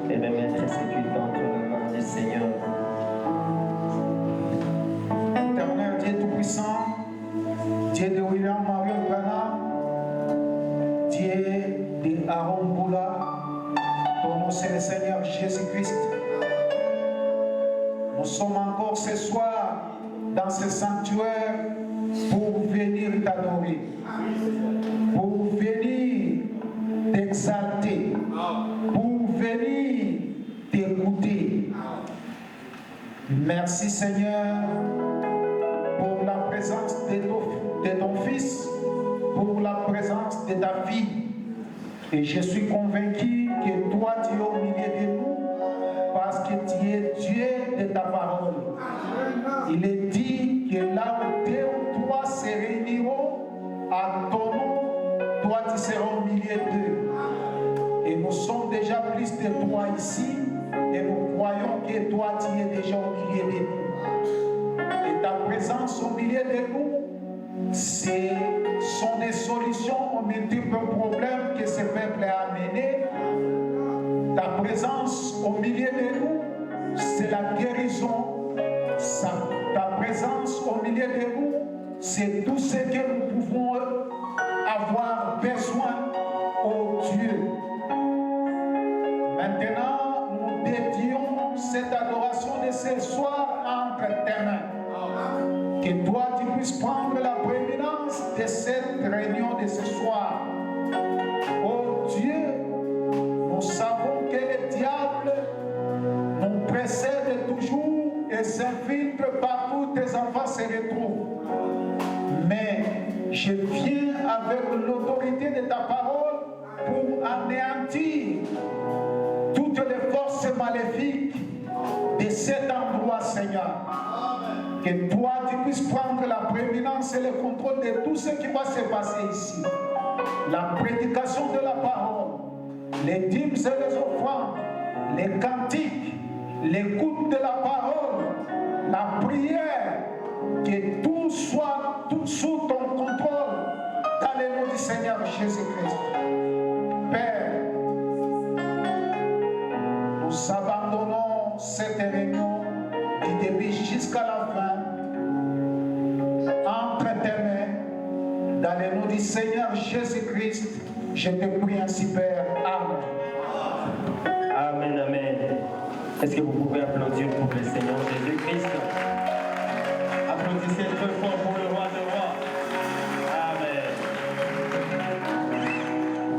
et de mettre ce qui est entre les mains du Seigneur. Éternel Dieu Tout-Puissant, Dieu de William Marion Branham, Dieu de Aaron Boula, ton nom c'est le Seigneur Jésus-Christ. Nous sommes encore ce soir dans ce sanctuaire pour venir t'adorer, pour venir t'exalter, pour venir t'écouter. Merci Seigneur pour la présence de ton Fils, pour la présence de ta fille. Et je suis convaincu que toi tu es au milieu de nous parce que tu es Dieu de ta parole. Il est dit que là où deux ou trois se réuniront à ton nom, toi tu seras au milieu d'eux. Et nous sommes déjà plus de toi ici et nous croyons que toi tu es déjà au milieu de nous. Et ta présence au milieu de nous, ce sont des solutions aux multiples problèmes que ce peuple a amenés. Ta présence au milieu de nous, c'est la guérison. Ta présence au milieu de nous, c'est tout ce que nous pouvons avoir besoin, oh Dieu. Maintenant, nous dédions cette adoration de ce soir entre tes mains. Que toi, tu puisses prendre la prééminence de cette réunion de ce soir. Oh Dieu, nous savons que le diable nous précède toujours et s'infiltre partout où tes enfants se retrouvent. Mais je viens avec l'autorité de ta parole pour anéantir toutes les forces maléfiques de cet endroit, Seigneur. Que toi, tu puisses prendre la prééminence et le contrôle de tout ce qui va se passer ici. La prédication de la parole, les dîmes et les offrandes, les cantiques, l'écoute de la parole, la prière, que tout soit sous ton contrôle dans le nom du Seigneur Jésus-Christ. Père, nous abandonnons cette réunion du début jusqu'à la fin entre tes mains dans le nom du Seigneur Jésus-Christ. Je te prie ainsi, Père. Amen. Amen, amen. Est-ce que vous pouvez applaudir pour le Seigneur Jésus-Christ? Applaudissez très fort pour le roi de rois. Amen.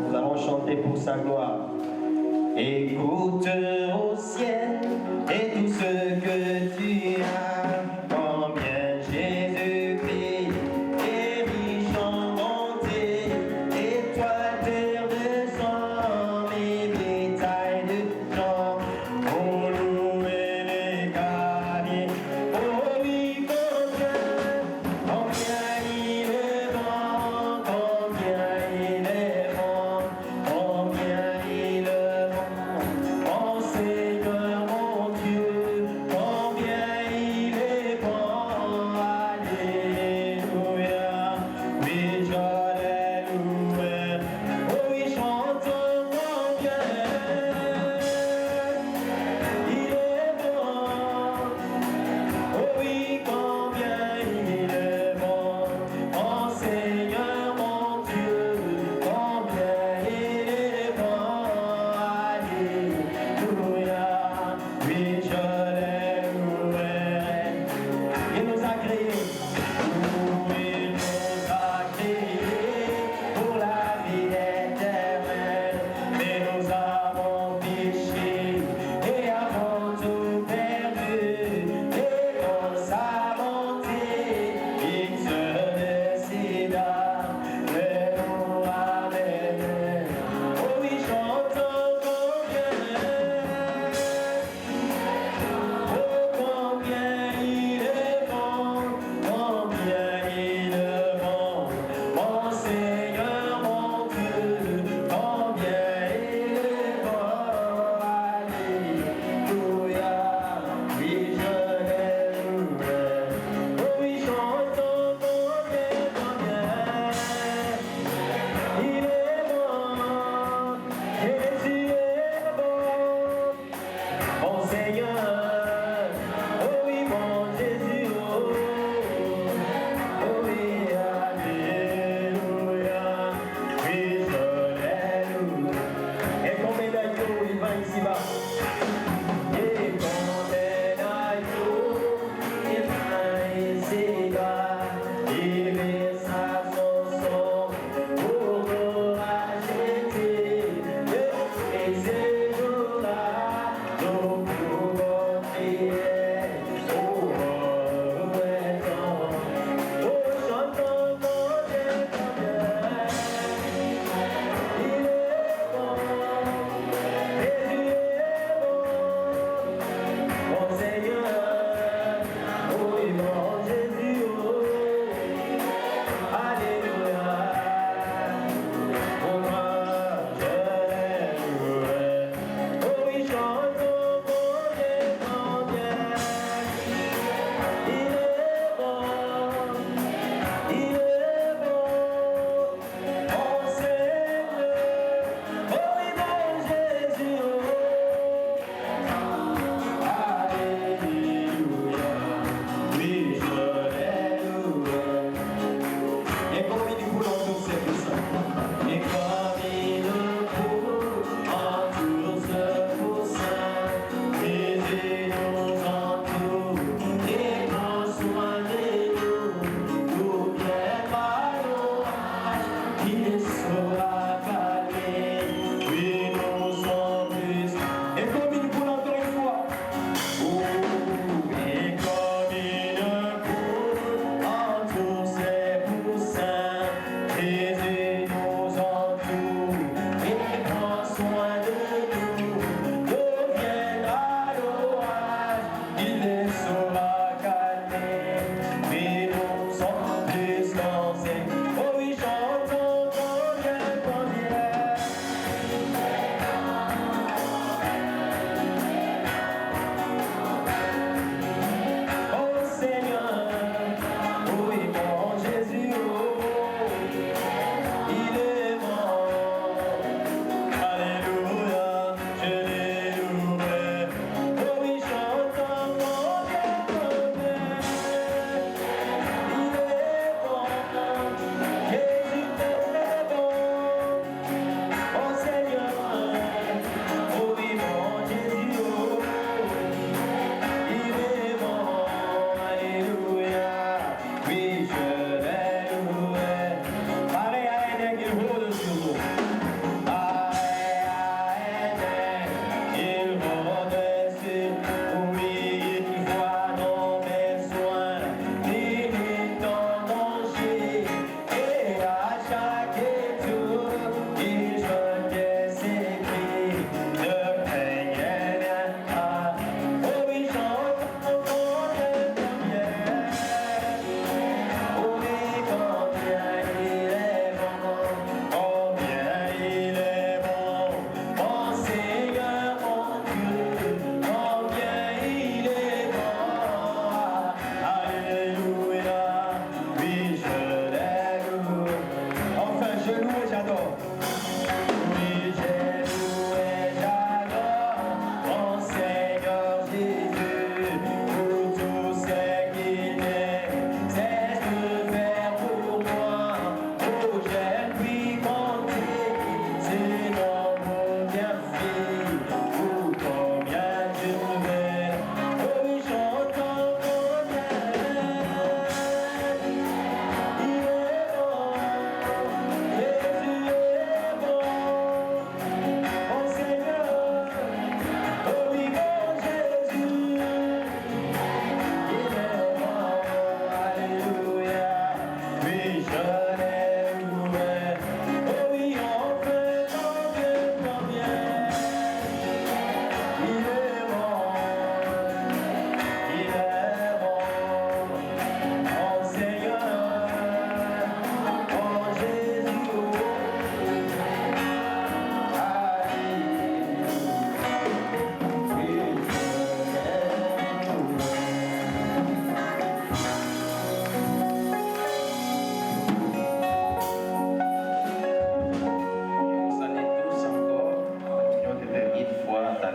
Nous allons chanter pour sa gloire. Écoute au ciel et tout ce que tu as, combien Jésus-Christ est riche en bonté, étoile terre de sang, les bétails de gens, pour louer les garniers, pour lui combien il est bon, combien il est bon, combien il est bon, mon Seigneur.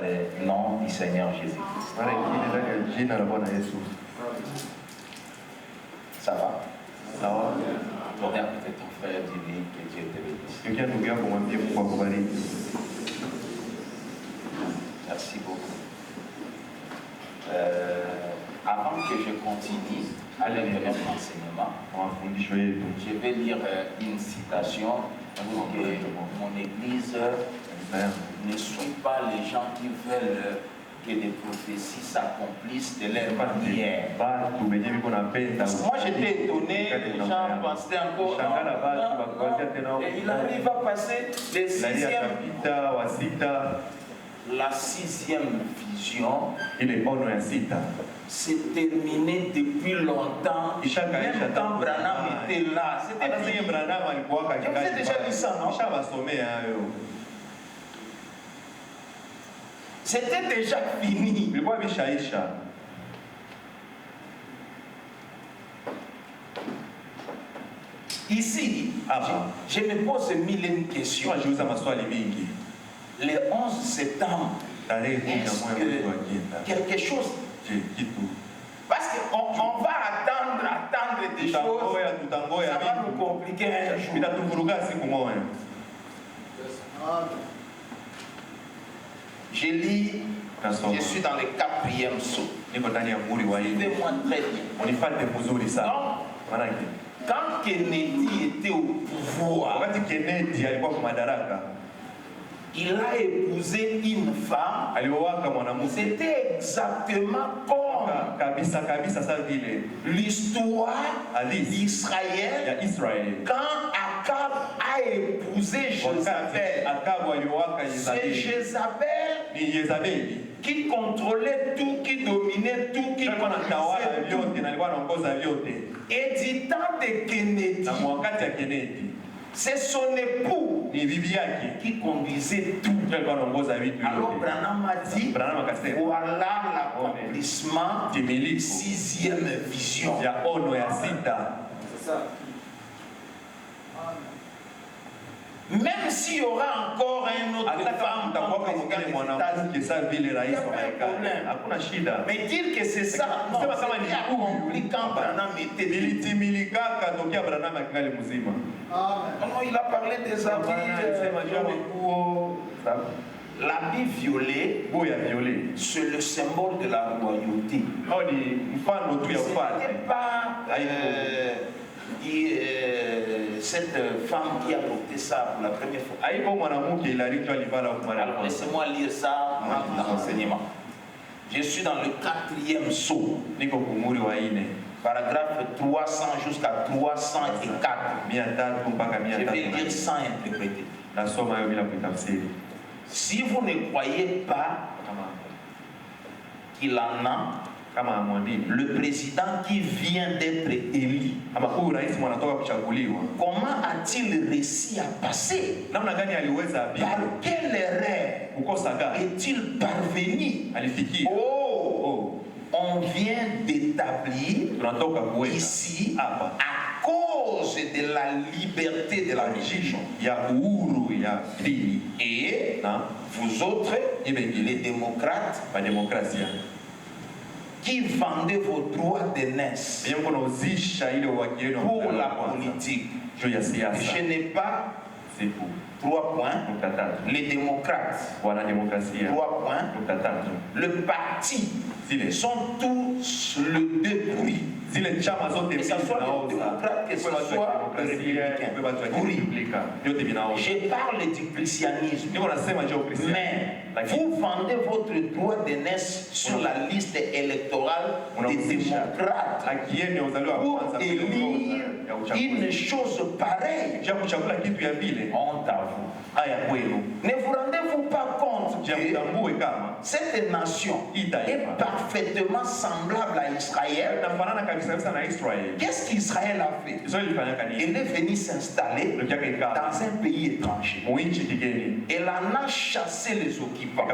le nom du Seigneur Jésus-Christ. Ça va? Regarde peut-être ton frère, dis-lui que Dieu te bénisse. Merci beaucoup. Avant que je continue à l'intérieur de l'enseignement, je vais lire une citation pour que mon église ne suit pas les gens qui veulent que les prophéties s'accomplissent de leur manière. Moi j'étais étonné, les gens pensaient encore, et il arrive à passer la sixième vision. C'est terminé depuis longtemps. Même quand Branham était là, c'était fini. Vous avez déjà lu ça, non? C'était déjà fini. Ici, je me pose mille et une questions. Le 11 septembre, est-ce que quelque chose... Parce qu'on va attendre des choses, ça va nous compliquer un jour. Je lis, je suis dans le 4e saut. Suivez-moi très bien. Donc, quand Kennedy était au pouvoir, il a épousé une femme. C'était exactement comme l'histoire d'Israël quand Akab a épousé Jézabel. C'est Jézabel qui contrôlait tout, qui dominait tout, qui contrôlait tout. Et du temps de Kennedy, c'est son époux qui conduisait tout. Alors Branham a dit, voilà l'accomplissement de la 6e vision. Même s'il y aura encore un autre femme comme président des États-Unis, il n'y a pas de problème. Mais dire que c'est ça, non, c'est accompli quand Branham était vivant. Non, il a parlé des habits. L'habit violet, c'est le symbole de la royauté. Ce n'était pas cette femme qui a porté ça pour la première fois. Alors laissez-moi lire ça dans l'enseignement. Je suis dans le 4e saut. Paragraphe 300 jusqu'à 304. Je vais lire sans interpréter. Si vous ne croyez pas qu'il en a, le président qui vient d'être élu, comment a-t-il réussi à passer? Par quelle erreur est-il parvenu? On vient d'établir ici, à cause de la liberté de la religion, et vous autres, les démocrates, qui vendez vos droits d'aînesse pour la politique. Je n'ai pas 3 points. Les démocrates, 3 points. Le parti sont tous le débris. Que ce soit les démocrates, que ce soit les républicains. Je parle du christianisme. Mais vous vendez votre droit d'aînesse sur la liste électorale des démocrates pour élire une chose pareille. Honte à vous. Ne vous rendez-vous pas compte que cette nation est parfaitement semblable à Israël? Qu'est-ce qu'Israël a fait? Elle est venue s'installer dans un pays étranger. Elle en a chassé les occupants.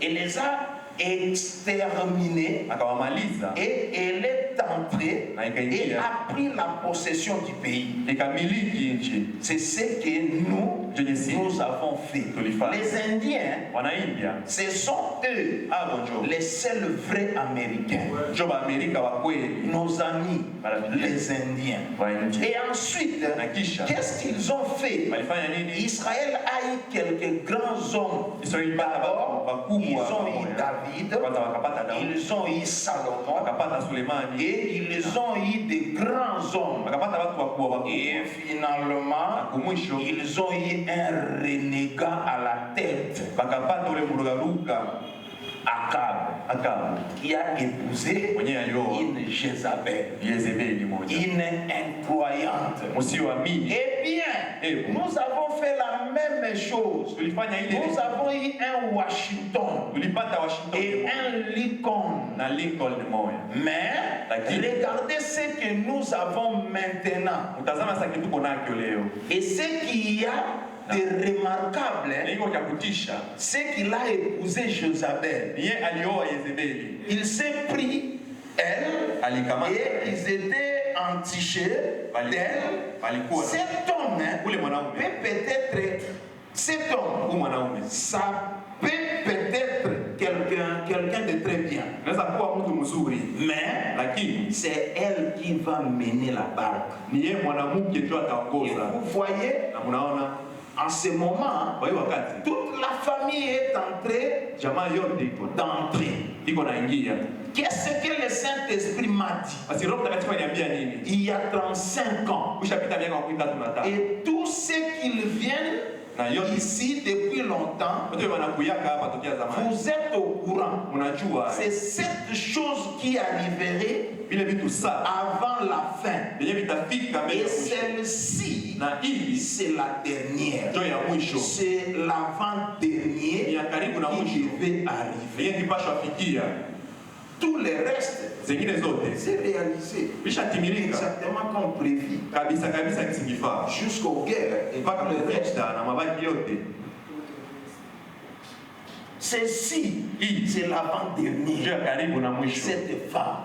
Elle les a exterminé et elle est entrée et a pris la possession du pays. C'est ce que nous avons fait. Les Indiens, ce sont eux les seuls vrais Américains. Nos amis, les Indiens. Et ensuite, qu'est-ce qu'ils ont fait? Israël a eu quelques grands hommes. D'abord, ils ont eu David, ils ont eu Salomon, et ils ont eu des grands hommes. Et finalement, ils ont eu un renégat à la tête, Akab, qui a épousé une Jézabel, une incroyante. Eh bien, nous avons fait la même chose. Nous avons eu un Washington et un Lincoln. Mais regardez ce que nous avons maintenant. Et ce qu'il y a de remarquable, c'est qu'il a épousé Jézabel. Il s'est pris elle et ils étaient entichés d'elle. Cet homme peut peut-être, cet homme, ça peut peut-être quelqu'un de très bien. Mais c'est elle qui va mener la barque. Et vous voyez, en ce moment, toute la famille est entrée d'entrer. Qu'est-ce que le Saint-Esprit m'a dit? Il y a 35 ans. Et tous ceux qui viennent ici depuis longtemps, vous êtes au courant. C'est cette chose qui arriverait avant la fin. Et celle-ci, c'est la dernière. C'est l'avant-dernier qui devait arriver. Tout le reste, c'est réalisé. Exactement comme prévu. Jusqu'aux guerres. Et pas le reste. Celle-ci, c'est l'avant-dernier. Cette femme.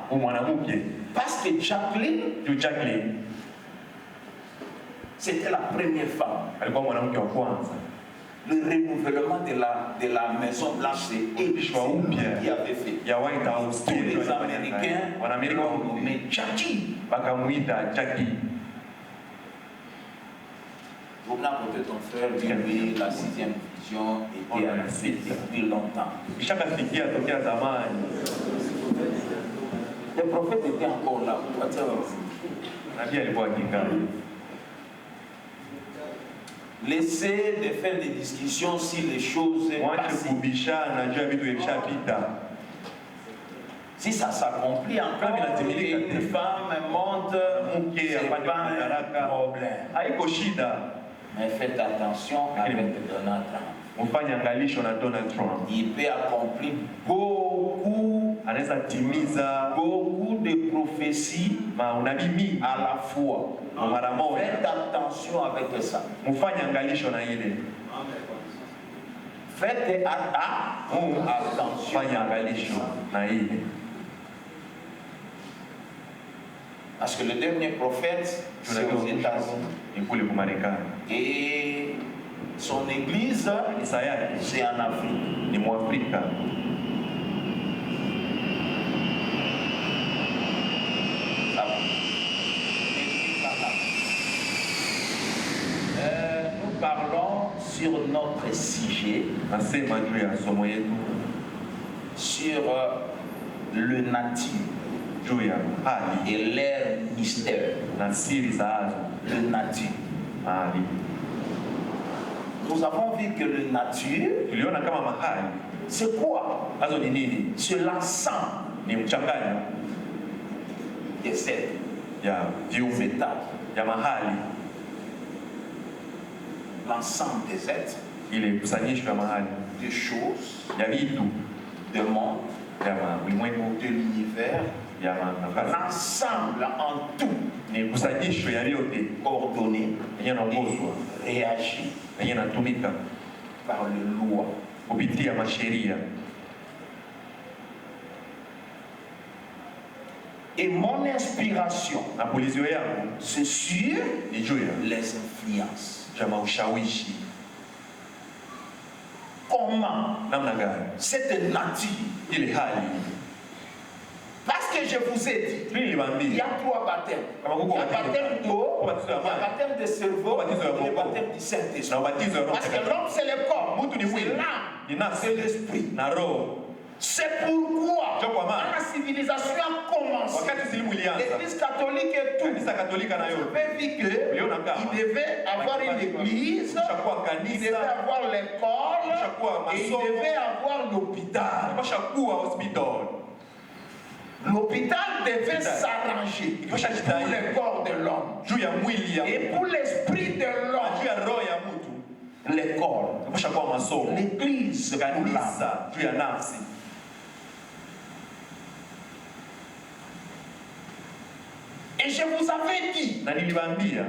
Parce que Jacqueline, c'était la première femme. Le renouvellement de la Maison Blanche, c'est eux qui avait fait. Tous les Américains l'ont nommé Jackie. Vous n'avez ton frère, oui, la 6e vision était annoncée depuis longtemps. Le prophète était encore là. Laissez de faire des discussions sur les choses passées. Si ça s'accomplit encore, une femme monte, c'est pas un problème. Mais faites attention avec Donald Trump. Il peut accomplir beaucoup de prophéties à la fois. Faites attention avec ça. Faites attention. Parce que le dernier prophète, c'est aux États-Unis. Et son église, c'est en Afrique. Nous parlons sur notre sujet, sur le nature et l'air mystère. Le nature. Nous avons vu que le nature, c'est quoi? C'est l'ensemble des êtres, l'ensemble des êtres, des choses, du monde, de l'univers, l'ensemble en tout, ordonné, réagit par les lois. Et mon inspiration, na pulizio yangu c'est sur ni juu ya les influences. chama ushawishi. Comment Namna gani cette nature? ile hali? Parce que je vous ai dit, Mimi il y niliwaambia a 3 baptêmes. kama Il y kuko a baptême d'eau, il y a baptême de cerveau et le baptême du Saint-Esprit. na ubatizo wa Roho Parce que Mtakatifu. l'homme, c'est le corps, Mtu ni c'est mwili, l'âme, ni nafsi c'est l'esprit. na roho. C'est pourquoi, Ndio kwa maana quand la civilisation a commencé, wakati silimu ilianza, l'Église catholique et tout, kanisa Katolika na vous yote avez vu qu'il devait avoir une église, kushakuwa il devait kanisa, avoir l'école kushakuwa et il masomo, devait avoir l'hôpital. kushakuwa hospital. L'hôpital devait s'arranger pour Kushajitai le corps de l'homme juu ya mwili ya et pour l'esprit de juu l'homme, ya roho ya mtu. l'école, Kushakuwa masomo, l'église pour l'âme. kanisa juu ya nafsi. Et je vous avais dit, Na niliwaambia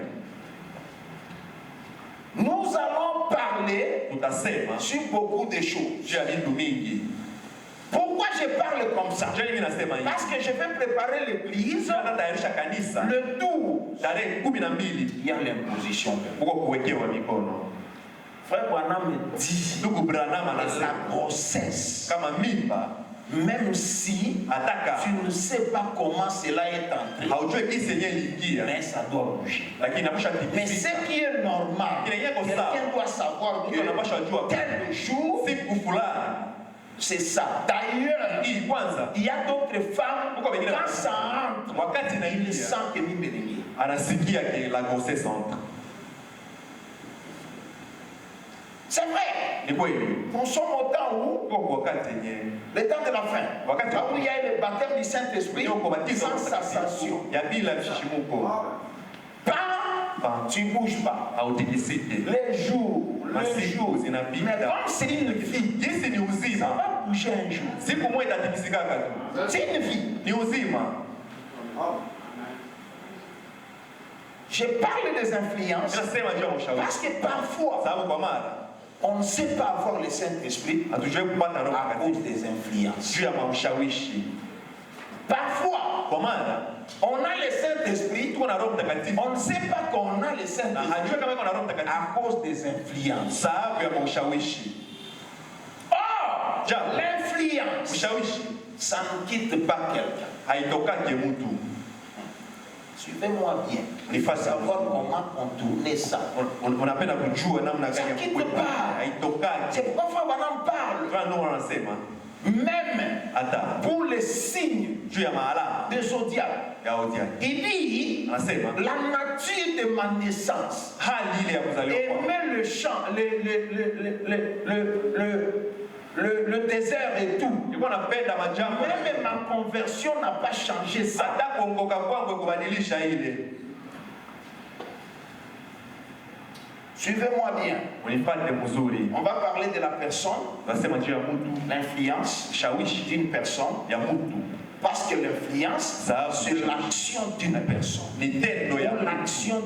nous allons parler tutasema sur beaucoup de choses. juu ya vitu mingi. Pourquoi je parle comme ça? Je mimi nasema hivi. Parce que je vais préparer l'église. Tunatayarisha kanisa Le tout, tarehe 12 il y a l'imposition. huko kuwekewa mikono. Frère Branham me dit, Ndugu Branham la anasema grossesse, kama mimba même si ataka tu ne sais pas comment cela est entré, haujue kisi yenyewe iliingia, mais ça doit bouger. lakini inapasha Mais tikisika. ce qui est normal, quelqu'un doit savoir Ndio inapasha jua que tel jour, siku fulani c'est ça. D'ailleurs, hii kwanza, il y a d'autres femmes, Pourquoi venir quand ça entre, wakati ils inaingia sentent que mimi ni anasikia que la grossesse entre. C'est vrai. Ni kweli Nous sommes au temps où, kwa wakati yenyewe le temps de la fin, Wakati là où il y a le baptême du Saint-Esprit, ndio kubatiza sans sensation. ya bila mshishimuko, Pas, tu ne bouges pas. hautikisiki. Les jours, Masiku les jours. zinapita. Mais comme c'est une vie, Jinsi ni ça uzima, va bouger un jour. siku moja itatikisika tu. C'est une vie. Ni uzima. Je parle des influences Nasema juu ya ushawishi, parce que parfois, sababu kwa mara on ne sait pas avoir le Saint-Esprit hatujui kupata Roho à cause Mtakatifu des influences. juu ya maushawishi. Parfois, Kwa maana on a le Saint-Esprit, tuko na Roho Mtakatifu on ne sait pas qu'on a le na Saint-Esprit hajui kama iko na Roho Mtakatifu à cause des influences. sababu ya maushawishi. Or, Jambo. l'influence, Ushawishi ça ne quitte pas quelqu'un. haitokake mtu. Suivez-moi bien. Il faut savoir comment contourner ça. Unapenda kujua namna gani ya Ça quitte kukwepa. pas. Haitokake. C'est pourquoi on en parle. Kwa ndio wanasema Même hata pour les signes juu ya maalama des zodiacs. ya zodiac. Il dit Anasema la nature de ma naissance hali ile ya kuzaliwa kwa aimait le champ, le désert et tout. nilikuwa napenda majambo, Même ma conversion n'a pas changé ça. hata kuongoka kwangu kubadilisha ile. Suivez-moi bien. Unipate mzuri. On va parler de la personne, Nasema juu ya mtu, l'influence shawishi d'une personne. ya mtu Parce que l'influence, Ça, c'est l'action d'une personne. ni tendo ya Ou mtu l'action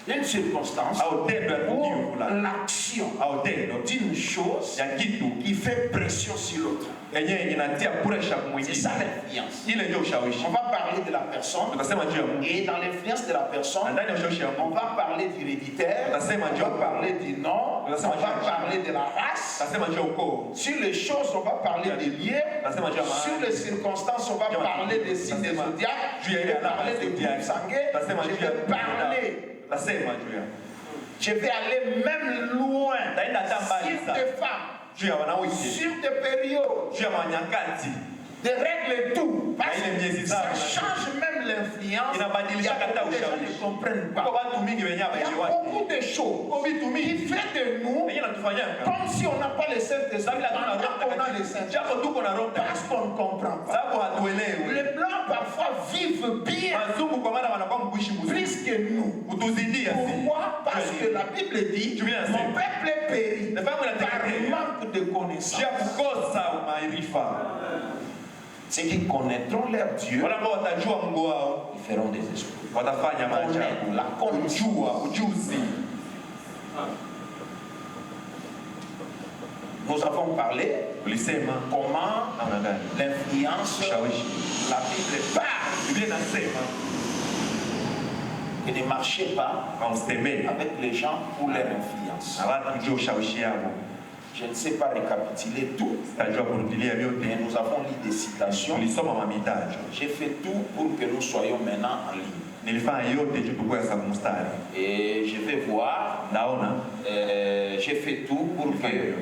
d'une circonstance. au tendo ya tukio Ou fulani l'action au tendo d'une chose ya kitu qui fait pression sur l'autre. yenyewe inatia pressure C'est mwingine. ça l'influence. Ile ndio ushawishi. On va parler de la personne. Tutasema juu ya mtu Et dans l'influence de la na personne, ndani ya ushawishi ya on mtu va parler d'héréditaire, Tutasema on juu va parler du nom, on Tutasema va juu- parler de la race. tutasema juu ya ukoo, Sur les choses, on va parler des lieux. tutasema juu ya Sur mahali, les circonstances, on va Juu ya- parler des signes des Tutasema zodiacs. juu ya Je ile vais alama parler ya des zodiac. groupes sanguins. Tutasema Je juu ya vais parler. tutasema juu ya Je vais aller même loin. Taenda hata mbali Sur sana. des femmes, juu ya wanawake, sur des périodes, juu ya manyakati, des règles et tout. Parce Na ile miezi que ça zao, change même l'influence. Il y inabadilisha a hata beaucoup de gens ushawishi. ne comprennent Kwa pas. watu mingi wenyewe Il y a hawaelewaki. beaucoup de choses Kwa vitu qui mingi fait de nous wenyewe natufanyaka comme si on n'a pas le Saint-Esprit. Sabila tuna Roho Pendant qu'on a le Mtakatifu. Saint-Esprit. Japo tuko na Roho Parce Mtakatifu. qu'on ne comprend pas. Sababu hatuelewi. Les Blancs parfois vivent bien Wazungu kwa maana wanakuwa mkuishi mzuri plus que nous. kutuzidia sisi. Pourquoi? Parce que la Bible dit Tu viens de mon dire. peuple est péri Les femmes, elles par étaient- manque de Juu connaissance. ya kukosa maarifa. Ceux qui connaîtront leur Dieu, Wale ambao watajua Mungu wao ils feront des esprits. watafanya maajabu. Connaître la connaissance. Kujua ujuzi. Nous avons parlé comment l'influence, la Bible parle. Et ne marchez pas avec les gens pour leur influence. Je ne sais pas récapituler tout, mais nous avons lu des citations. J'ai fait tout pour que nous soyons maintenant en ligne. Et je vais voir, j'ai fait tout pour que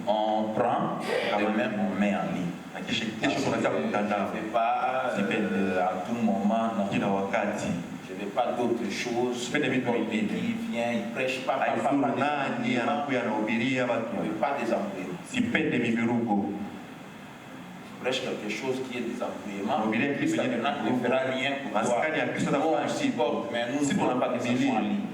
on prend, demain on met en ligne. Je ne fais pas à tout moment, non. Je ne fais pas d'autres choses. Il vient, il prêche pas, pas des embrouillements. Prêche quelque chose qui est des embrouillements. Ça ne fera rien pour toi. On supporte, mais nous ne pas des enfants en ligne.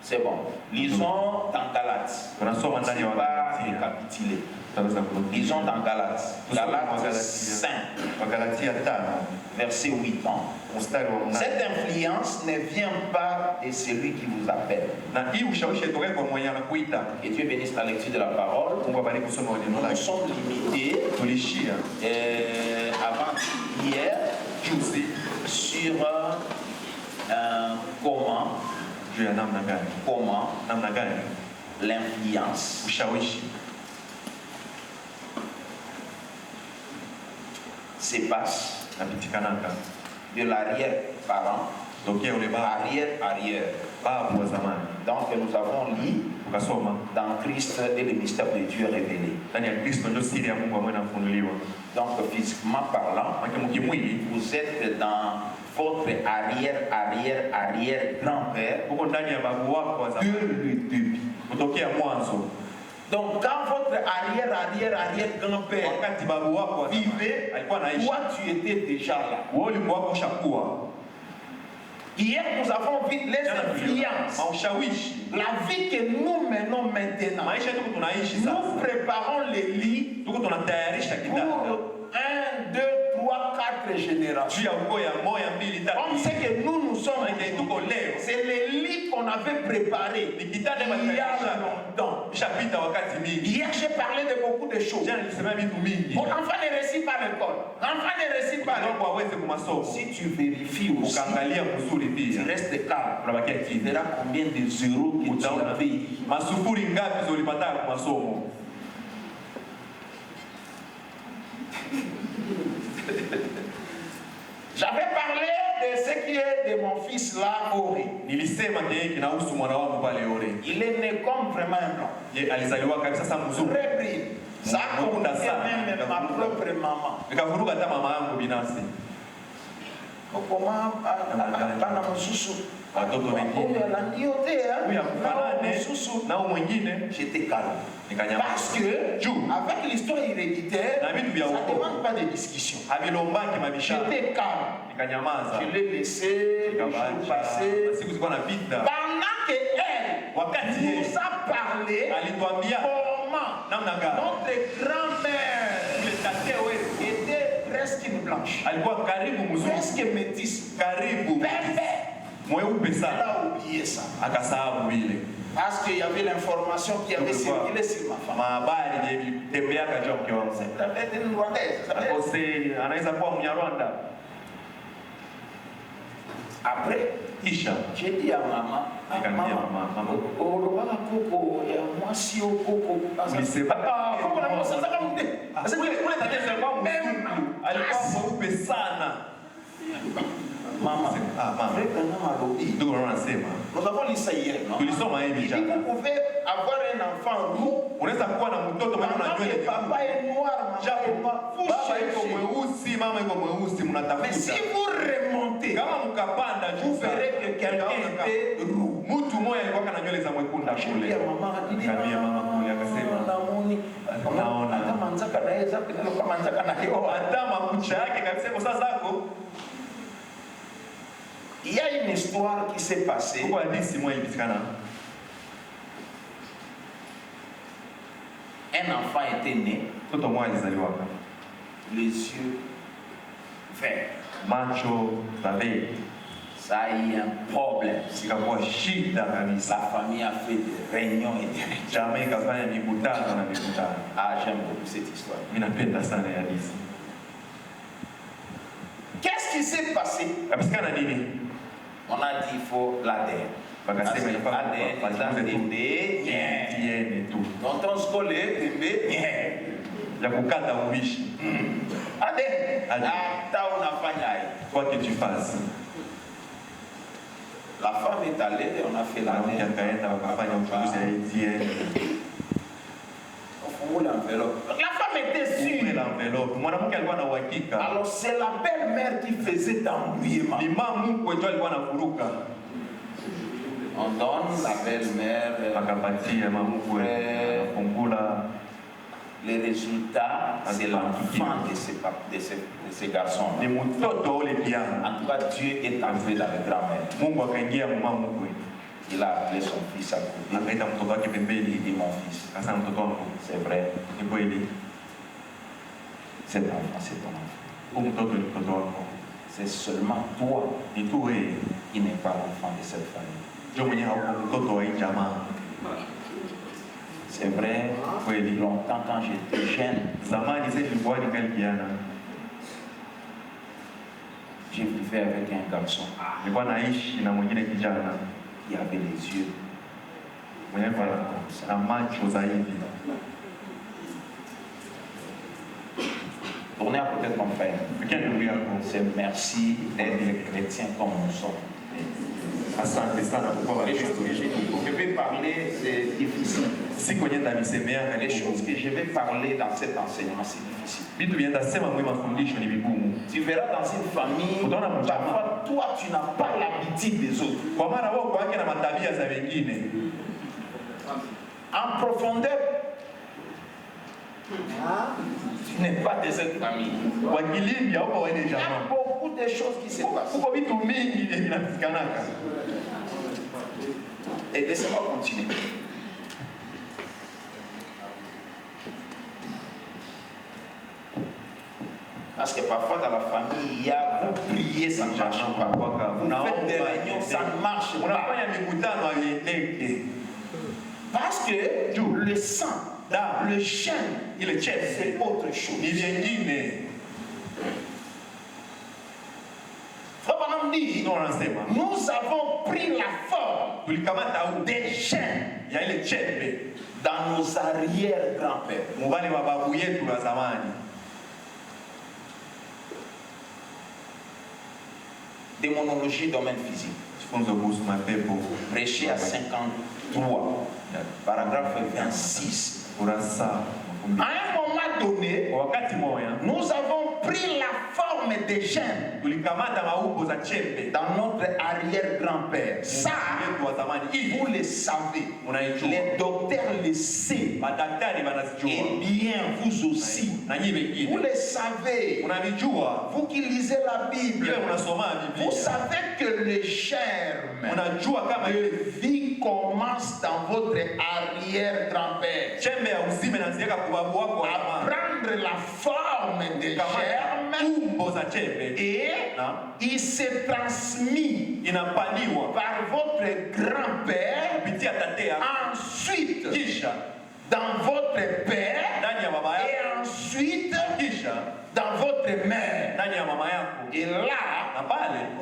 C'est bon. Lisons dans Galates. Je ne vais pas récapituler. Lisons dans Galates. Galates 5. Verset 8 ans. Cette influence ne vient pas de celui qui vous appelle. Et Dieu bénisse la lecture de la parole. Nous sommes limités avant hier sur comment l'influence se passe de l'arrière-parent, arrière. Donc nous avons lu dans Christ et le mystère de Dieu révélé. Donc physiquement parlant, vous êtes dans votre arrière grand-père de le début. Donc quand votre arrière grand-père vivait, toi tu étais déjà là. Hier nous avons vu les influences. La vie que nous menons maintenant, nous préparons les lits pour 1, 2, 3, 4 générations. Comme c'est que nous sommes, c'est les lits qu'on avait préparés il y a longtemps. Hier j'ai parlé de beaucoup de choses. Mon enfant ne réussit pas l'école. Si tu vérifies aussi, tu restes calme. Tu verras combien de zéros que tu as payé. J'avais parlé de ce qui est de mon fils là, Ori. Il est né comme vraiment un blanc. Très brillant. Ça contient même ma propre maman. Comment j'étais calme. Parce que avec l'histoire héréditaire, ça ne demande pas de discussion. J'étais calme. Je l'ai laissé le jour passé. Pendant qu'elle nous a parlé comment notre grand-mère était presque une blanche. Presque métisse. Elle a oublié ça. Parce qu'il y avait l'information qui avait circulé sur ma femme. C'est une Rwandaise. Après, j'ai dit à maman, maman, nous avons lu ça hier, non? Il dit que vous pouvez avoir un enfant roux, pendant que papa est noir, mais si vous remontez, vous verrez que quelqu'un était roux. J'ai dit à maman, il y a une histoire qui s'est passée. Un enfant était né, les yeux verts. Ça a eu un problème. La famille a fait des réunions et des réunions. Ah, j'aime beaucoup cette histoire. Qu'est-ce qui s'est passé? On a dit qu'il faut l'ADN. Tonton Scolé, quoi que tu fasses. La femme est allée et on a fait l'ADN. La femme était sûre. Alors c'est la belle-mère qui faisait d'embrouillement. On donne la belle-mère les résultats, c'est l'enfant de ces garçons. En tout cas, Dieu est entré dans le grand-mère. Il a appelé son fils à côté. Il dit mon fils. C'est vrai. Cet enfant, c'est ton enfant. C'est seulement toi qui n'est pas l'enfant de cette famille. C'est vrai, longtemps quand j'étais jeune, j'ai vécu avec un garçon qui avait les yeux. Tournez à côté de ton père. C'est merci d'être les chrétiens comme nous sommes. Je vais parler, c'est difficile. Les choses que je vais parler dans cet enseignement, c'est difficile. Tu verras dans une famille, parfois toi tu n'as pas l'habitude des autres. En profondeur, tu n'es pas de cette famille. Il y a beaucoup de choses qui se passent. Et laissez-moi continuer. Parce que parfois dans la famille, il y a vous priez, ça ne marche pas. Vous faites des réunions, ça ne marche pas. Parce que le sang, le chêne, c'est autre chose. Nous avons pris la forme des chênes dans nos arrière-grands-pères. Démonologie, domaine physique. Prêché à 53, paragraphe 26. À un moment donné, nous avons pris la forme des gènes dans notre arrière-grand-père. Ça, vous le savez. Les docteurs le savent. Et bien, vous aussi. Vous le savez. Vous qui lisez la Bible, vous savez que le germe de vie commence dans votre arrière-grand-père. À prendre la forme des germes et il s'est transmis par votre grand-père, ensuite dans votre père et ensuite dans votre mère. Et là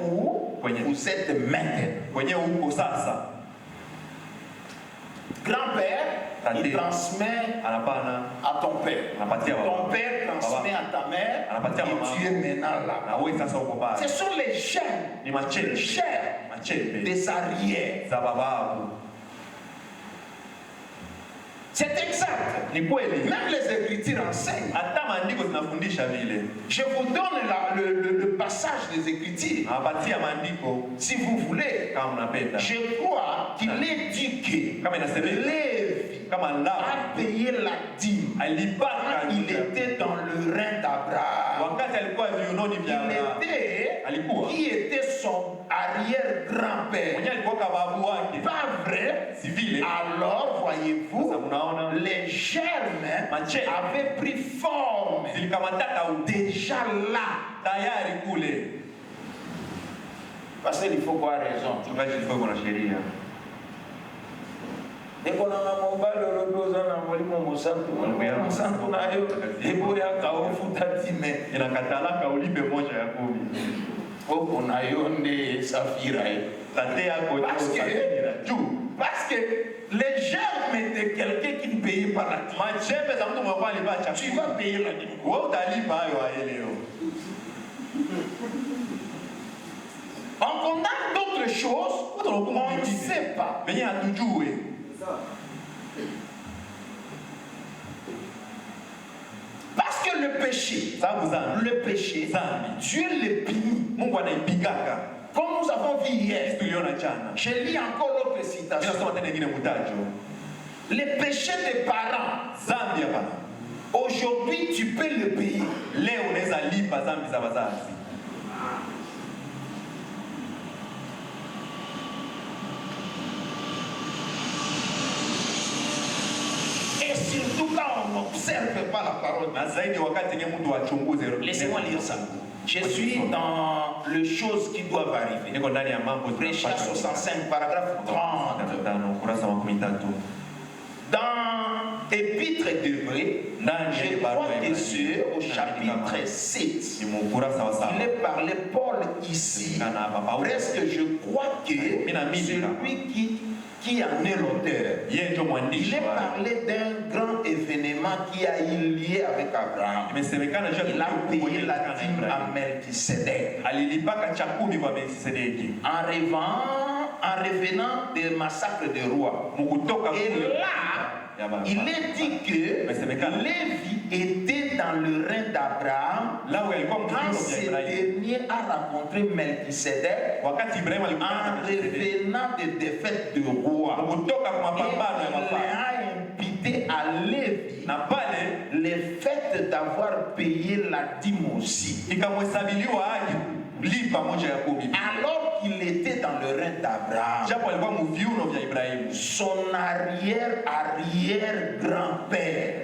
où vous êtes maintenant. Grand-père, il transmet à ton père. Ton père transmet à ta mère. Et tu es maintenant là. Ce sont les gènes, les chairs des arrières. C'est exact. Même les Écritures enseignent. Je vous donne le passage des Écritures. Si vous voulez. Je crois qu'il est dit que Lévi a payé la dîme quand il était dans le rein d'Abraham. Qui était son arrière-grand-père. Pas vrai? Alors voyez-vous, les germes avaient pris forme déjà là. Parce qu'il faut avoir raison. Il faut qu'on a chéri. Et qu'on a mon bal, le besoin d'un molimo mosanto. Mon santo na yo. Et pour y avoir un foutati mais. Il a katala kaolibe moja ya komi. Oh on a yo ne safira. Parce que les germes de quelqu'un qui ne paye pas la dîme. Tu vas payer la dîme. On condamne d'autres choses, on ne sait pas. Parce que le péché, Dieu le punit. Comme nous avons vu hier, je lis encore l'autre citation. Les péchés des parents, aujourd'hui tu peux le payer. Et surtout quand on n'observe pas la parole. Laissez-moi lire ça. Je suis dans les choses qui doivent arriver. Bréchia 65, paragraphe 30. Dans Épître d'Hébreux, je crois que c'est au chapitre 7. Il est parlé, Paul ici, presque je crois que celui qui en est l'auteur. Il est parlé d'un grand événement qui a eu lieu avec Abraham. Il a payé la dîme à Melchisedec. En revenant des massacres des rois. Et là, il est dit que Lévi était dans le règne d'Abraham quand ce dernier a rencontré Melchisedec en revenant des défaites de roi. Et il a invité à Lévi le fait d'avoir payé la dîme aussi. Alors qu'il était dans le règne d'Abraham, son arrière-grand-père,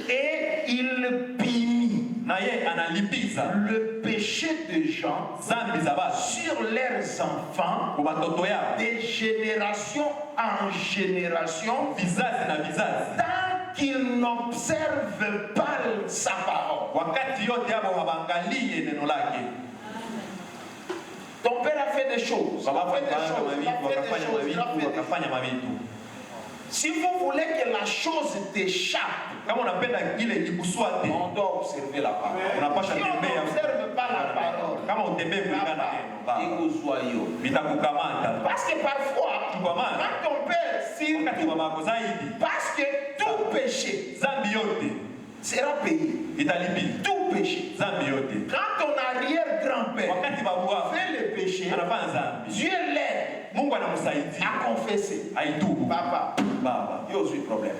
et il punit le péché des gens sur leurs enfants de génération en génération tant qu'ils n'observent pas sa parole. Ton père a fait des choses. Si vous voulez que la chose t'échappe, on doit observer la parole. Si on n'observe pas la parole, parce que parfois, quand ton père, parce que tout péché sera payé. Tout péché. Quand ton arrière-grand-père fait le péché, Dieu l'aide à confesser. Papa, il y a aussi problème.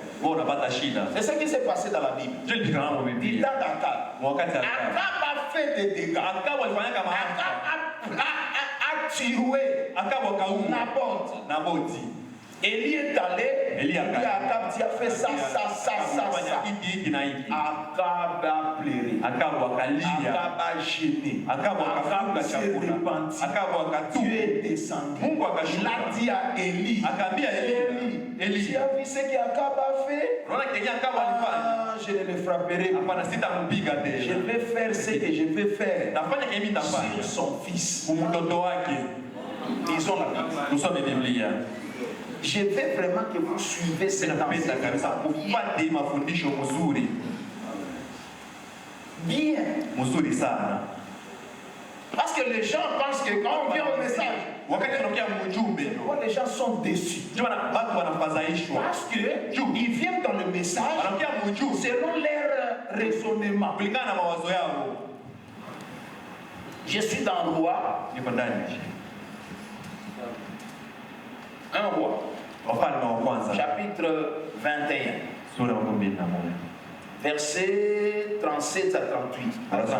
C'est ce qui s'est passé dans la Bible. Dit dans Akab. Akab a fait des dégâts. Akab a tué Naboth. Élie est allé, Akab dit a fait ça. Akab a pleuré. Akab a gêné. Akab s'est repenti. Dieu est descendu. Il a dit à Élie, Élie, tu as vu ce qu'Akab a fait? Je ne le frapperai pas. Je vais faire ce que je vais faire sur son fils. Lisons la Bible. Nous sommes des Bibliens. Je veux vraiment que vous suivez cette enseignement. Bien. Parce que les gens pensent que quand on vient au message, les gens sont déçus. Parce qu'ils viennent dans le message selon leur raisonnement. Je suis dans le roi. Un roi. Chapitre 21. Versets 37 à 38. Après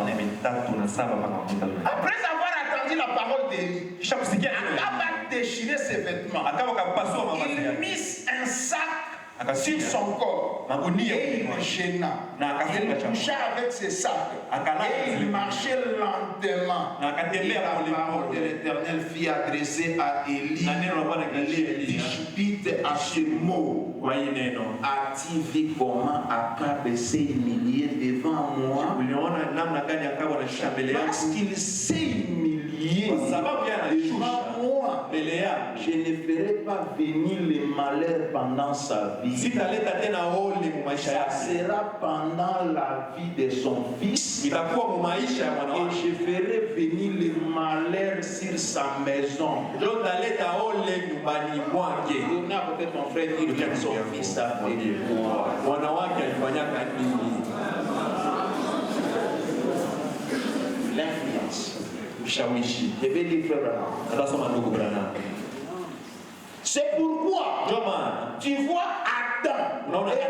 avoir entendu la parole d'Élie, Akab a déchiré ses vêtements. Il mit un sac sur son corps et il gêna. Il coucha avec ses sacs et il marchait lentement. Et la parole de l'Éternel fit adresser à Élie les Tishbites à ce mot. As-tu vu comment Akab s'est humilié devant moi? Parce qu'il s'est humilié devant moi, je ne ferai pas venir le malheur pendant sa vie. Ça sera pendant la vie de son fils. Et je ferai venir le malheur sur sa maison. On a peut-être ton frère dit que son fils a fait des pouvoirs. L'influence. Je vais dire frère Branham. C'est pourquoi tu vois Adam et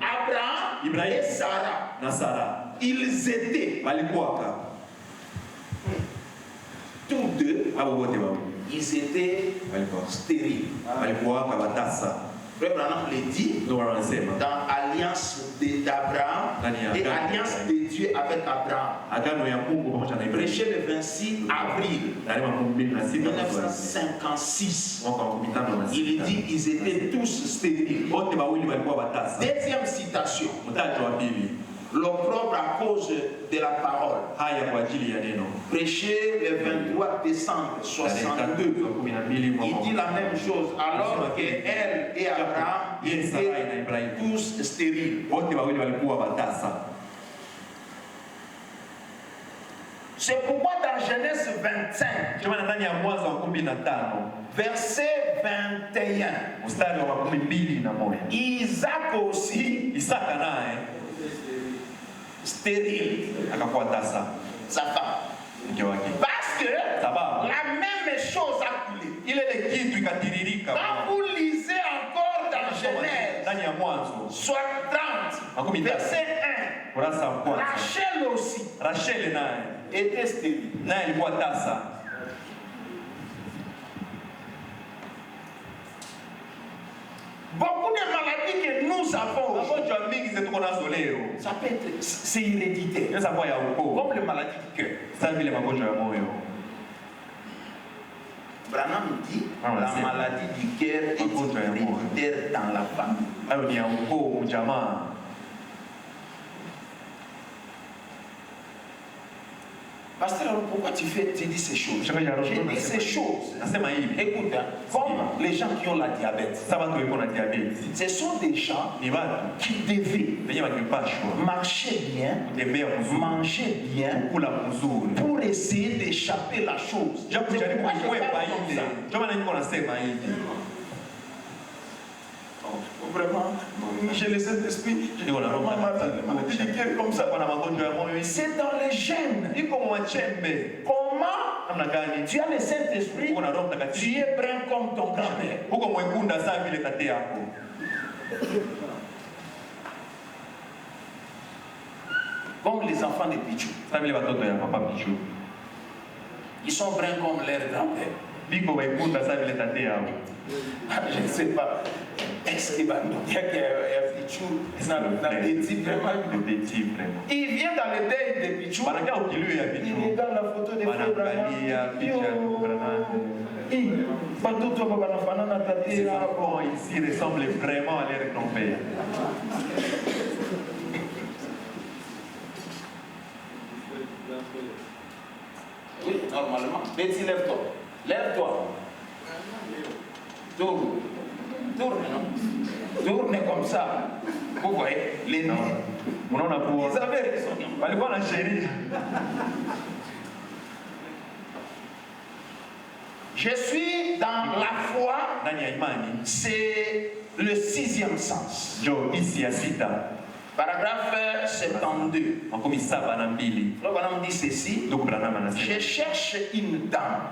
Abraham et Sarah. Ils étaient tous deux. Ils étaient stériles. Frère Branham le dit dans l'alliance d'Abraham et l'alliance de Dieu avec Abraham. Prêché le 26 avril 1956. Il dit qu'ils étaient tous stériles. Deuxième citation. L'opprobre à cause de la parole. Prêché le 23 décembre 62. Il dit la même chose alors qu'elle et Abraham étaient tous stériles. C'est pourquoi dans Genèse 25, verset 21, Isaac aussi stérile sa femme. Parce que la même chose a coulé. Quand vous lisez encore dans Genèse, soit 30, verset 1, Rachel aussi était stérile. Beaucoup de maladies que nous avons aujourd'hui, ça peut être, c'est héréditaire. Comme les maladies du cœur. Branham dit, la maladie du cœur est héréditaire dans la famille. Pasteur, alors pourquoi tu dis ces choses? Je dis ces choses. Écoute, comme les gens qui ont la diabète, ce sont des gens qui devaient marcher bien, manger bien, pour essayer d'échapper la chose. Vraiment, j'ai le Saint-Esprit, j'ai vraiment maladie du cœur comme ça. C'est dans les gènes. Comment tu as le Saint-Esprit, tu es brun comme ton grand-père. Comme les enfants de Pichou. Ils sont bruns comme leur grand-père. Je ne sais pas. Est-ce qu'il va nous dire qu'il y a Pichou dans des types vraiment? Il vient dans le deuil de Pichou. Il regarde la photo de Frère Branham. Ici ressemble vraiment à leur grand-père. Oui, normalement. Betty, lève-toi. Lève-toi. Tourne. Tourne comme ça. Vous voyez, les noms. Ils avaient raison. Je suis dans la foi. C'est le 6e sens. Paragraphe 72. Branham dit ceci. Je cherche une dame.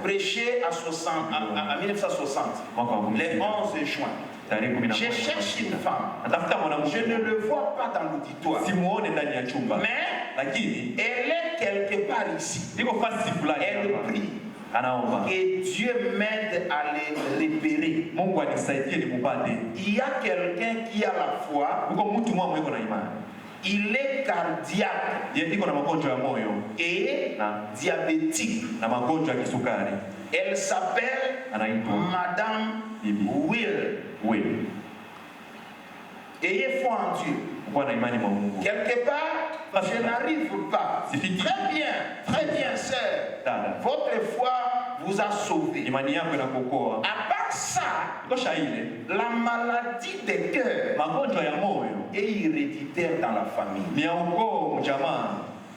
Prêché à 1960. Le 11 juin. Je cherche une femme. Je ne le vois pas dans l'auditoire. Mais elle est quelque part ici. Elle prie. que Dieu m'aide à les repérer. Il y a quelqu'un qui a la foi, il est cardiaque et diabétique. Elle s'appelle Madame Will. Ayez foi en Dieu. Quelque part, je n'arrive pas. Très bien, sœur. Votre foi vous a sauvé. À part ça, la maladie des cœurs est héréditaire dans la famille.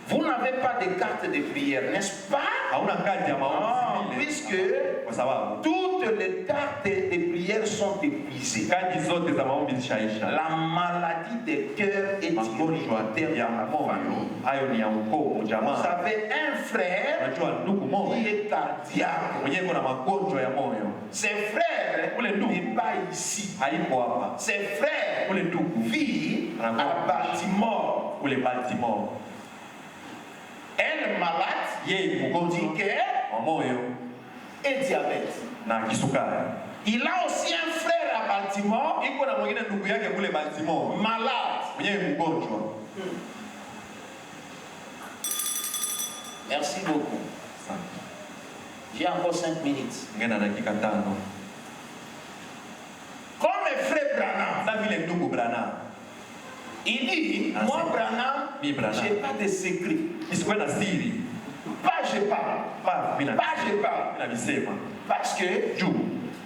Vous n'avez pas de carte de prière, n'est-ce pas? Non, puisque toutes les cartes de prière sont épuisées. La maladie des cœurs est héréditaire dans la famille. Vous avez un frère qui est cardiaque. Ses frères n'est pas ici. Ses frères vivent à Baltimore. Elle est malade, dit et diabète. Il a aussi un frère à Baltimore, malade. Merci beaucoup. J'ai encore 5 minutes. Comme le frère Branham, il dit, moi Branham, je n'ai pas de secret. Pas je parle. Parce que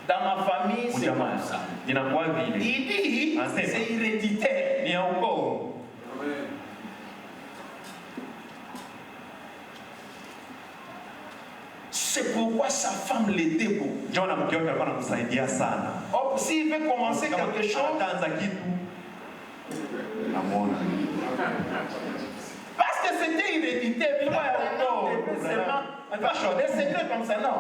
dans ma famille, c'est comme ça. Il dit, c'est héréditaire. C'est pourquoi sa femme l'aidait beaucoup. S'il veut commencer quelque chose, parce que c'était héréditaire, des secrets comme ça, non.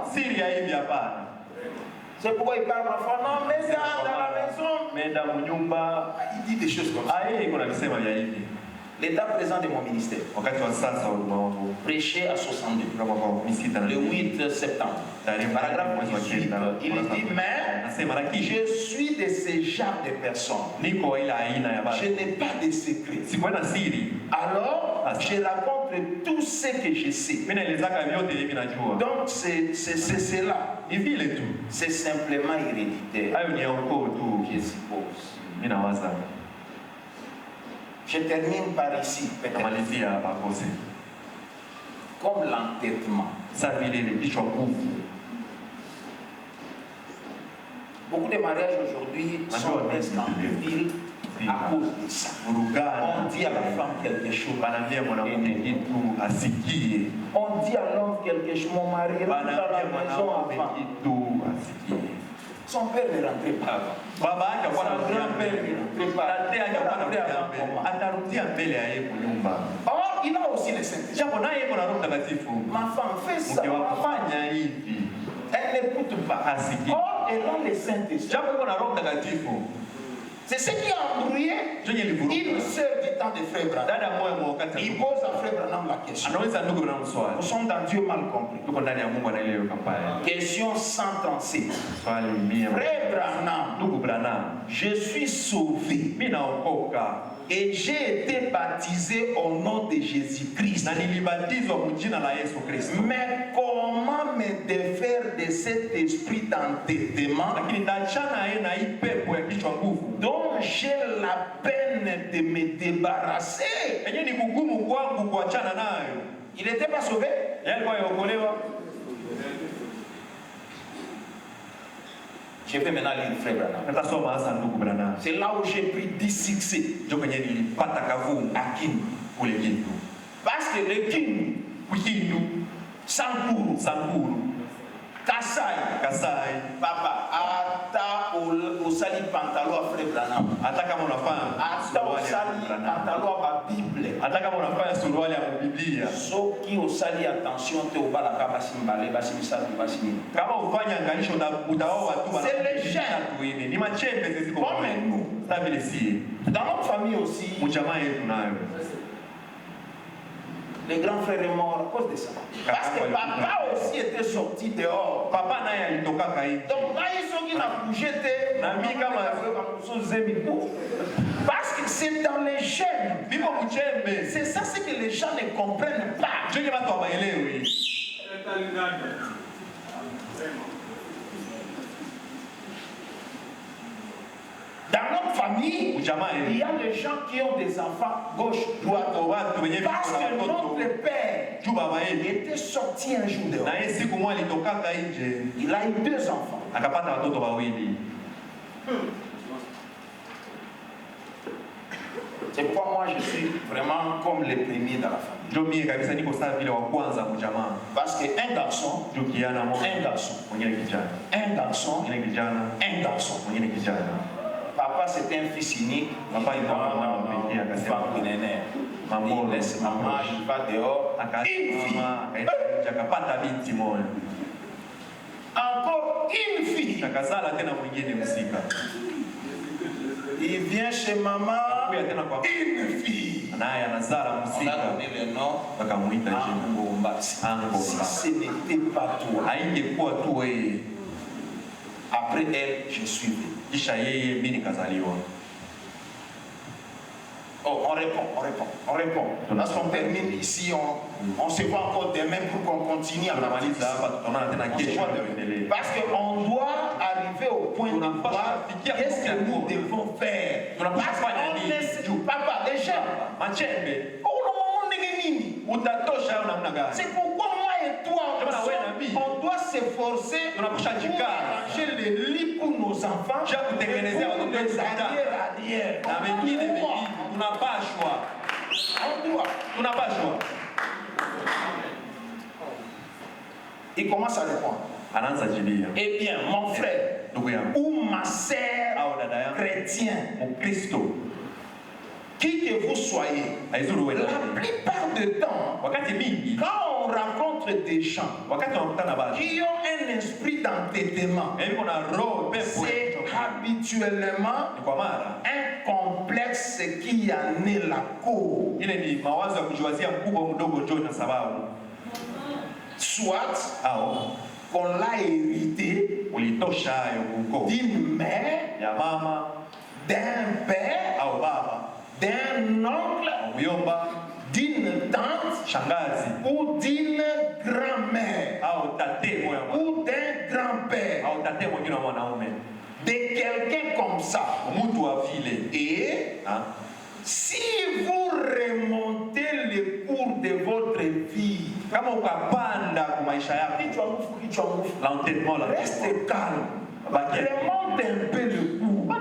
C'est pourquoi il parle ma femme, non, mais ça dans la maison. Il dit des choses comme ça. L'état présent de mon ministère. Prêché à 62. Le 8 septembre. Paragraphe 18. Il dit, mais je suis de ce genre de personnes. Je n'ai pas de secret. Alors, je raconte tout ce que je sais. Donc, c'est cela. C'est simplement héréditaire. Je suppose. Je termine par ici, peut-être. Comme l'entêtement. Beaucoup de mariages aujourd'hui sont presque en péril à cause de ça. On dit à la femme quelque chose. On dit à l'homme quelque chose. Mon mari rentre à la maison avant. Son père ne rentrait pas avant. Son grand-père ne rentrait pas avant. Or, il a aussi les Saint-Esprit. Ma femme fait ça. Elle n'écoute pas. Or, elle a les Saint-Esprit. C'est ce qui a embrouillé une sœur du temps de Frère Branham. Il pose à Frère Branham la question. Nous sommes dans Dieu mal compris. Question 136. Frère Branham, je suis sauvé. Et j'ai été baptisé au nom de Jésus-Christ. Mais comment me défaire de cet esprit d'entêtement dont j'ai la peine de me débarrasser? Il n'était pas sauvé. Je vais maintenant lire Frère Branham. C'est là où j'ai pris 10 succès. À Kindu. Parce que le Kindu, Sankuru, Kasai, Papa, Ata au sali pantalon à Frère Branham. Ata au sali pantalon à Bible. Ceux qui au sali attention te au balaka basimbale basimisa basini. C'est les jeunes. Comme nous. Dans notre famille aussi. Le grand frère est mort à cause de ça. Parce que papa aussi était sorti dehors. Papa n'a eu donc là, ils sont qui n'a bougé. Parce que c'est dans les gènes. C'est ça ce que les gens ne comprennent pas. Dans notre famille, il y a des gens qui ont des enfants gauche, droite, parce que notre père était sorti un jour dehors. Il a eu 2 enfants. C'est pourquoi moi je suis vraiment comme les premiers dans la famille. Parce qu'un garçon, un garçon. Papa c'était un fils unique. Papa il laisse maman, il va dehors. Une fille. Encore une fille. Il vient chez maman, une fille. On a donné le nom Angombatsi. Si ce n'était pas toi, après elle, je suis venu. Oh, on répond. Lorsqu'on termine ici, on se voit encore demain pour qu'on continue à partir d'ici. Parce qu'on doit arriver au point de voir qu'est-ce que nous devons faire. Parce qu'on laisse papa, les jeunes. C'est pourquoi moi et toi, on doit s'efforcer pour arranger les lits pour nos enfants, pour les arrière. On n'a pas le choix. Il commence à répondre. Eh bien, mon frère ou ma sœur chrétien, qui que vous soyez, la plupart du temps, quand on rencontre des gens qui ont un esprit d'entêtement, c'est habituellement un complexe qui a né la cour. Soit qu'on l'a hérité d'une mère, d'un père, d'un oncle, d'une tante ou d'une grand-mère ou d'un grand-père, de quelqu'un comme ça. Et si vous remontez le cours de votre vie, reste calme, remonte un peu le cours.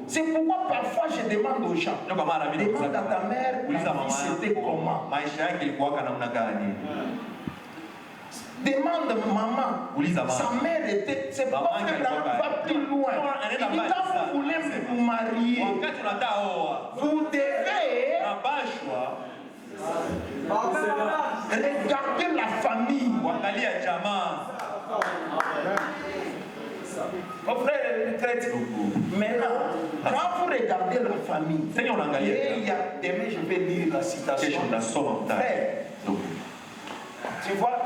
C'est pourquoi parfois je demande aux gens, demande à ta mère, c'était comment? Demande maman, sa mère était, c'est pourquoi va plus loin. Il dit quand vous voulez vous marier, vous devez regarder la famille. Mon frère chrétien, maintenant, quand vous regardez la famille, et il y a, demain je vais lire la citation. Frère, tu vois,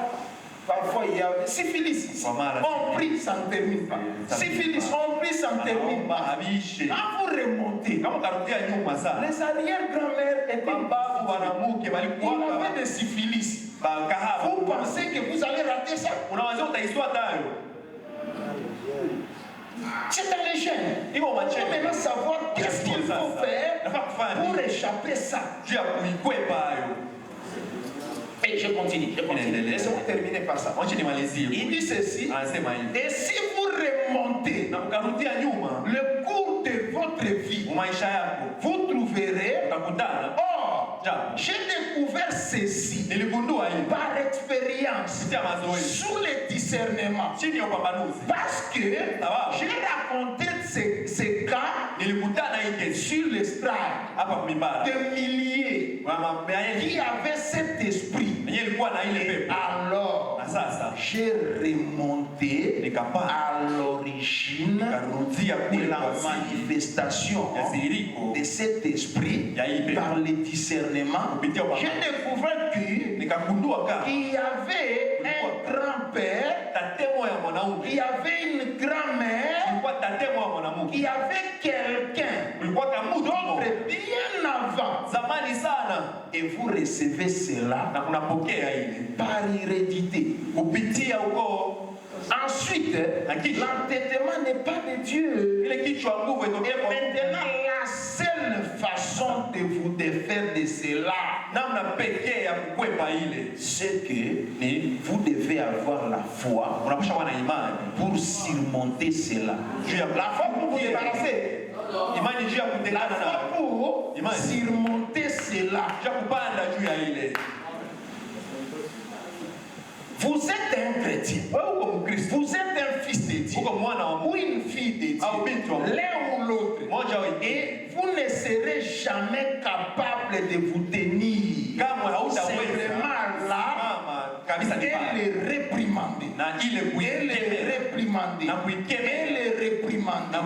parfois il y a syphilis. On prie, ça ne termine pas. Syphilis, on prie, ça ne termine pas. Quand vous remontez, les arrière-grand-mères étaient il avait des syphilis. Vous pensez que vous allez rater ça? C'est dans les gènes. Il faut maintenant savoir qu'est-ce qu'il faut faire pour échapper à ça. Et je continue. Laissez-moi terminer par ça. Il dit ceci. Et si vous remontez le cours de votre vie, vous trouverez. Or, j'ai découvert ceci par expérience, sous le discernement. Parce que j'ai raconté ces cas sur les strades de milliers qui avaient cet esprit. Et alors, j'ai remonté à l'origine de la manifestation de cet esprit par le discernement. J'ai découvert qu'il y avait un grand-père, il y avait une grand-mère, il y avait quelqu'un d'autre bien avant. Et vous recevez cela par hérédité. Ensuite, l'entêtement n'est pas de Dieu. Et maintenant, la seule façon de vous défaire de cela, c'est que vous devez avoir la foi pour surmonter cela. La foi pour vous débarrasser. La foi pour surmonter cela. Vous êtes un chrétien, vous êtes un fils de Dieu ou une fille de Dieu, l'un ou l'autre, et vous ne serez jamais capable de vous tenir. C'est vraiment là et les réprimander. Et les réprimander. Et les réprimander.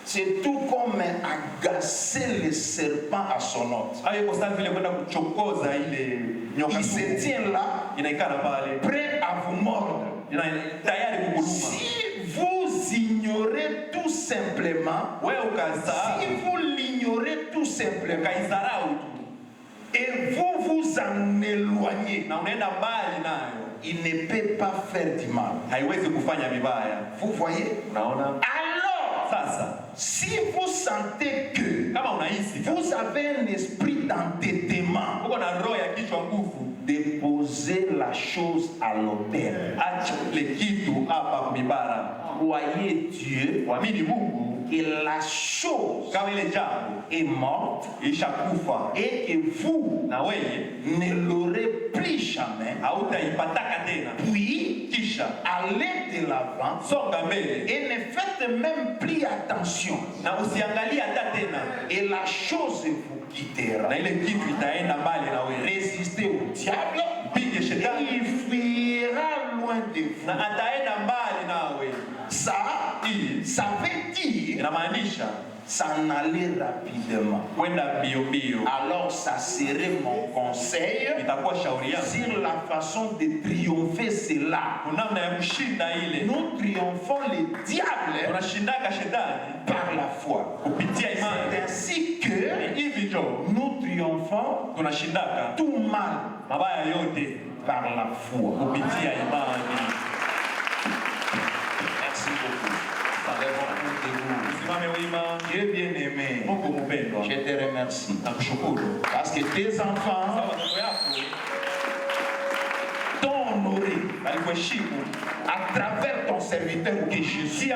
C'est tout comme agacer le serpent à son hôte. Il se tient là, prêt à vous mordre. Si vous ignorez tout simplement, si vous l'ignorez tout simplement, et vous vous en éloignez, il ne peut pas faire du mal. Vous voyez? Si vous sentez que vous avez un esprit d'entêtement, déposez la chose à l'autel. Croyez Dieu et la chose est morte et que vous ne l'aurez plus jamais. Puis allez de l'avant et ne faites même plus attention. Et la chose vous quittera. Résistez au diable et il fuira loin de vous. Ça veut dire s'en aller rapidement. Alors ça serait mon conseil sur la façon de triompher cela. Nous triomphons le diable par la foi. C'est ainsi que nous triomphons tout mal par la foi. Merci beaucoup. Dieu bien-aimé, je te remercie. Parce que tes enfants t'ont honoré à travers ton serviteur que je suis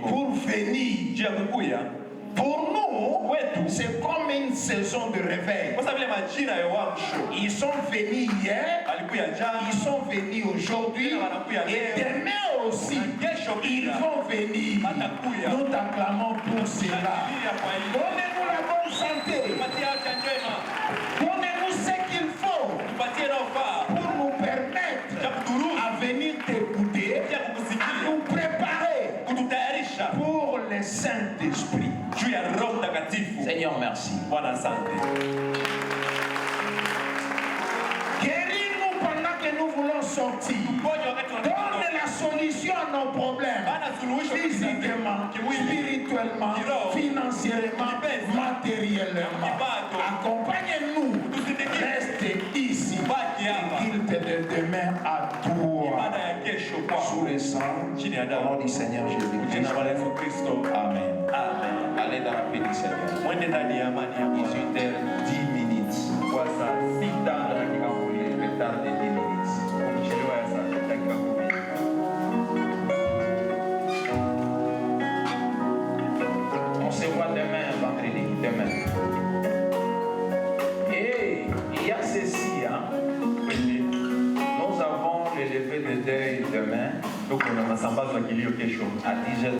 pour venir. Pour nous, c'est comme une saison de réveil. Ils sont venus hier, ils sont venus aujourd'hui, et demain aussi, ils vont venir. Nous t'acclamons pour cela. Donnez-nous la bonne santé. Donnez-nous ce qu'il faut pour nous permettre à venir t'écouter, à nous préparer pour le Saint-Esprit. Seigneur, merci. Guéris-nous pendant que nous voulons sortir. Donne la solution à nos problèmes. Physiquement, spirituellement, financièrement, matériellement. Accompagne-nous. Reste ici. Et qu'il te demeure à toi. Sous le sang, au nom du Seigneur Jésus. Amen. Allez dans la paix du Seigneur. 18h10 minutes. Retard de 10 minutes. On se voit demain, vendredi. Demain. Et il y a ceci, hein. Nous avons le lever de deuil demain. Donc on a à 10h.